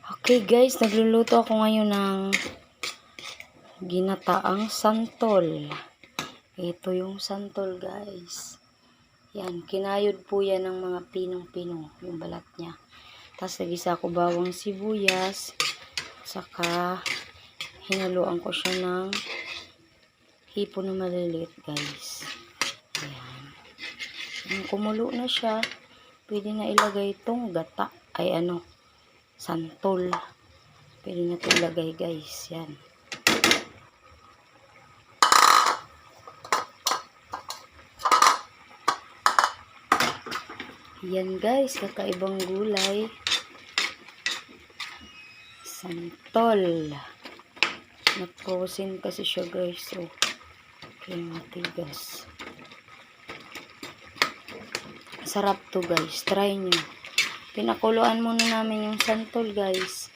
Okay guys, nagluluto ako ngayon ng ginataang santol. Ito yung santol guys. Yan, kinayod po yan ng mga pinong-pinong, yung balat niya. Tapos nagisa ko bawang sibuyas, saka hinaluan ko siya ng hipon na maliliit guys. Ayan. Nung kumulo na siya, pwede na ilagay itong gata, santol. Pwede na ito ilagay guys. Yan. Yan guys, kakaibang gulay. Santol. Na-frozen kasi siya guys. So, okay, matigas. Sarap to guys. Try nyo. Pinakuluan muna namin yung santol guys.